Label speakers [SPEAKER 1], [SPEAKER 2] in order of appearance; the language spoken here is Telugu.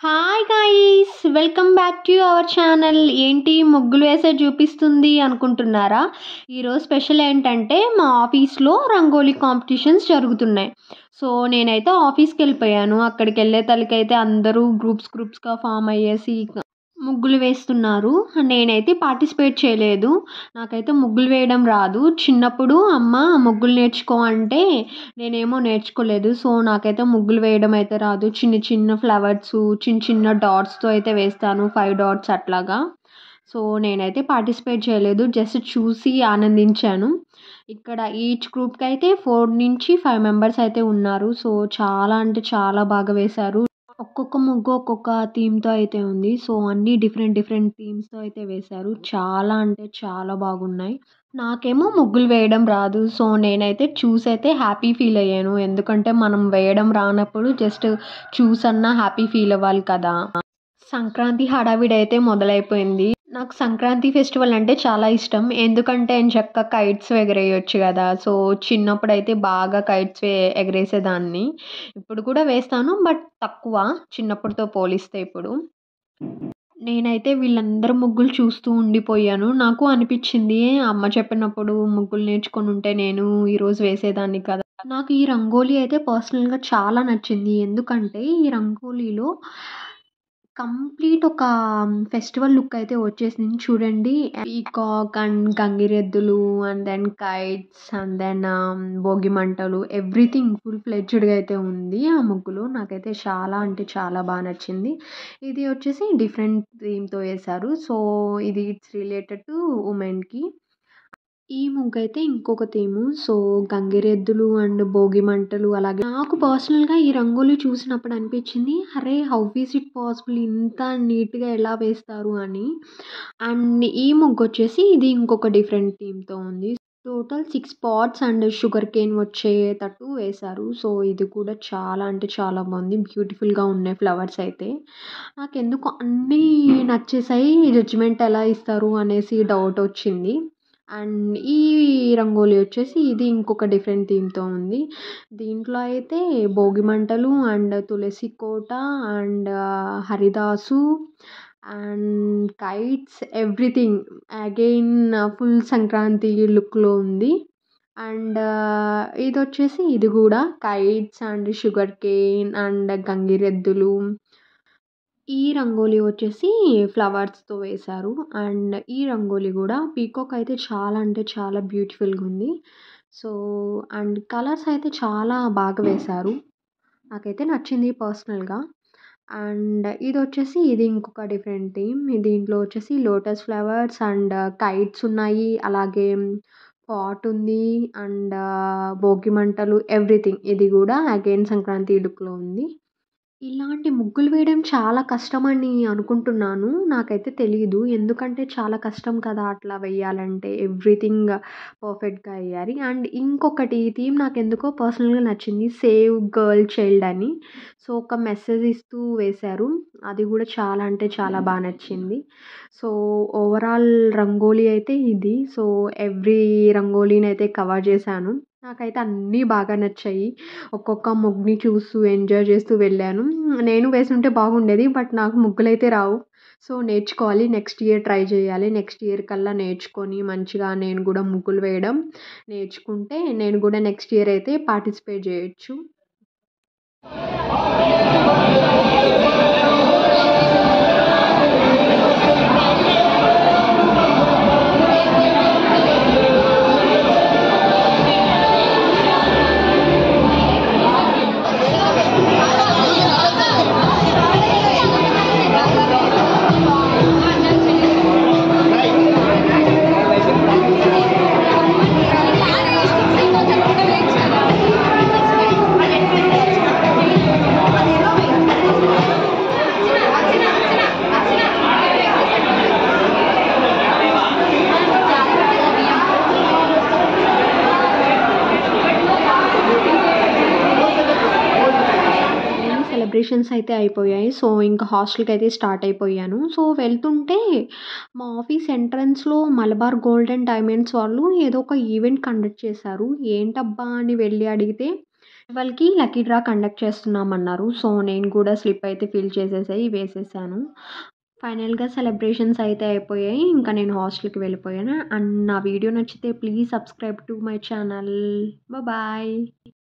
[SPEAKER 1] Hi guys, welcome back to our channel. ఏంటి ముగ్గులు వేసే చూపిస్తుంది అనుకుంటున్నారా? ఈరోజు స్పెషల్ ఏంటంటే మా ఆఫీస్లో రంగోలీ కాంపిటీషన్స్ జరుగుతున్నాయి. సో నేనైతే ఆఫీస్కి వెళ్ళిపోయాను. అక్కడికి వెళ్ళే తలకైతే అందరూ గ్రూప్స్గా ఫామ్ అయ్యేసి ముగ్గులు వేస్తున్నారు. నేనైతే పార్టిసిపేట్ చేయలేదు. నాకైతే ముగ్గులు వేయడం రాదు. చిన్నప్పుడు అమ్మ ముగ్గులు నేర్చుకో అంటే నేనేమో నేర్చుకోలేదు. సో నాకైతే ముగ్గులు వేయడం అయితే రాదు. చిన్న చిన్న ఫ్లవర్స్, చిన్న చిన్న డాట్స్తో అయితే వేస్తాను, 5 డాట్స్ అట్లాగా. సో నేనైతే పార్టిసిపేట్ చేయలేదు, జస్ట్ చూసి ఆనందించాను. ఇక్కడ ఈచ్ గ్రూప్కి అయితే 4 నుంచి 5 మెంబర్స్ అయితే ఉన్నారు. సో చాలా అంటే చాలా బాగా వేశారు. ఒక్కొక్క ముగ్గు ఒక్కొక్క థీమ్‌తో అయితే ఉంది. సో అన్నీ డిఫరెంట్ డిఫరెంట్ థీమ్స్‌తో అయితే వేశారు. చాలా అంటే చాలా బాగున్నాయి. నాకేమో ముగ్గులు వేయడం రాదు. సో నేనైతే చూసైతే హ్యాపీ ఫీల్ అయ్యాను. ఎందుకంటే మనం వేయడం రానప్పుడు జస్ట్ చూసన్నా హ్యాపీ ఫీల్ అవ్వాలి కదా! సంక్రాంతి హడావిడైతే మొదలైపోయింది. నాకు సంక్రాంతి ఫెస్టివల్ అంటే చాలా ఇష్టం. ఎందుకంటే ఎంచక్కా కైట్స్ ఎగరేయొచ్చు గదా! సో చిన్నప్పుడైతే బాగా కైట్స్ ఎగరేసేదాన్ని. ఇప్పుడు కూడా వేస్తాను, బట్ తక్కువ చిన్నప్పటితో పోలిస్తే ఇప్పుడు. నేనైతే వీళ్ళందరి ముగ్గులు చూస్తూ ఉండిపోయాను. నాకు అనిపిచ్చింది, అమ్మ చెప్పినప్పుడు ముగ్గులు నేర్చుకొనుంటే నేను ఈరోజు వేసేదాన్ని కదా! నాకు ఈ రంగోలీ అయితే పర్సనల్‌గా చాలా నచ్చింది. ఎందుకంటే ఈ రంగోలీలో కంప్లీట్ ఒక ఫెస్టివల్ లుక్ అయితే వచ్చేసింది. చూడండి, పీకాక్ అండ్ గంగిరెద్దులు and then kites and then Bhogi మంటలు, ఎవ్రీథింగ్ ఫుల్ ఫ్లెడ్జ్డ్‌గా అయితే ఉంది ఆ ముగ్గులు. నాకైతే చాలా అంటే చాలా నచ్చింది. ఇది వచ్చేసి డిఫరెంట్ థీమ్‌తో వేశారు. సో ఇది ఇట్స్ రిలేటెడ్ టు ఉమెన్‌కి. ఈ ముగ్గైతే ఇంకొక థీము. సో గంగిరెద్దులు అండ్ భోగి మంటలు, అలాగే నాకు పర్సనల్‌గా ఈ రంగోలి చూసినప్పుడు అనిపించింది, అరే! హౌ ఈస్ ఇట్ పాసిబుల్, ఇంత నీట్‌గా ఎలా వేస్తారు అని. అండ్ ఈ ముగ్గొచ్చేసి ఇది ఇంకొక డిఫరెంట్ థీమ్‌తో ఉంది. Total 6 pots and sugar cane వచ్చేటట్టు వేశారు. సో ఇది కూడా చాలా అంటే చాలా బాగుంది. బ్యూటిఫుల్‌గా ఉన్నాయి ఫ్లవర్స్ అయితే. నాకెందుకో అన్నీ నచ్చేసాయి. జడ్జిమెంట్ ఎలా ఇస్తారు అనేసి డౌట్ వచ్చింది. అండ్ ఈ రంగోలి వచ్చేసి ఇది ఇంకొక డిఫరెంట్ థీమ్‌తో ఉంది. దీంట్లో అయితే భోగి మంటలు అండ్ తులసి కోట అండ్ హరిదాసు and kites, everything again full Sankranti లుక్‌లో ఉంది. అండ్ ఇదొచ్చేసి ఇది కూడా kites and sugar cane and గంగిరెద్దులు. ఈ రంగోలి వచ్చేసి ఫ్లవర్స్‌తో వేశారు. అండ్ ఈ రంగోలి కూడా పీకాక్ అయితే చాలా అంటే చాలా బ్యూటిఫుల్‌గా ఉంది. సో అండ్ కలర్స్ అయితే చాలా బాగా వేశారు. నాకైతే నచ్చింది పర్సనల్‌గా. అండ్ ఇదొచ్చేసి ఇది ఇంకొక డిఫరెంట్ థీమ్. దీంట్లో వచ్చేసి లోటస్ ఫ్లవర్స్ అండ్ కైట్స్ ఉన్నాయి. అలాగే పాట్ ఉంది అండ్ భోగి మంటలు, ఎవ్రీథింగ్. ఇది కూడా అగైన్ సంక్రాంతి లుక్‌లో ఉంది. ఇలాంటి ముగ్గులు వేయడం చాలా కష్టమని అనుకుంటున్నాను. నాకైతే తెలీదు. ఎందుకంటే చాలా కష్టం కదా అట్లా వేయాలంటే. ఎవ్రీథింగ్ పర్ఫెక్ట్‌గా ఎయ్యాలి. అండ్ ఇంకొకటి ఈ థీమ్ నాకెందుకో పర్సనల్‌గా నచ్చింది. సేవ్ గర్ల్ చైల్డ్ అని. సో ఒక మెసేజ్ ఇస్తూ వేశారు. అది కూడా చాలా అంటే చాలా నచ్చింది. సో ఓవరాల్ రంగోలీ అయితే ఇది. సో ఎవ్రీ రంగోలీనైతే కవర్ చేశాను. నాకైతే అన్నీ బాగా నచ్చాయి. ఒక్కొక్క ముగ్గుని చూస్తూ ఎంజాయ్ చేస్తూ వెళ్ళాను. నేను వేసుంటే బాగుండేది. బట్ నాకు ముగ్గులైతే రావు. సో నేర్చుకోవాలి. నెక్స్ట్ ఇయర్ ట్రై చేయాలి. నెక్స్ట్ ఇయర్ కల్లా నేర్చుకొని మంచిగా నేను కూడా ముగ్గులు వేయడం నేర్చుకుంటే నేను కూడా నెక్స్ట్ ఇయర్ అయితే పార్టిసిపేట్ చేయొచ్చు. సెలబ్రేషన్స్ అయితే అయిపోయాయి. సో ఇంకా హాస్టల్‌కి అయితే స్టార్ట్ అయిపోయాను. సో వెళ్తుంటే మా ఆఫీస్ ఎంట్రన్స్‌లో మలబార్ గోల్డ్ అండ్ డైమండ్స్ వాళ్ళు ఏదో ఒక ఈవెంట్ కండక్ట్ చేశారు. ఏంటబ్బా అని వెళ్ళి అడిగితే వాళ్ళకి లక్కీ డ్రా కండక్ట్ చేస్తున్నామన్నారు. సో, నేను కూడా స్లిప్ అయితే ఫిల్ చేసేసి వేసేసాను. ఫైనల్‌గా సెలబ్రేషన్స్ అయితే అయిపోయాయి. ఇంకా నేను హాస్టల్‌కి వెళ్ళిపోయాను. అండ్ నా వీడియో నచ్చితే please subscribe to my channel. Bye.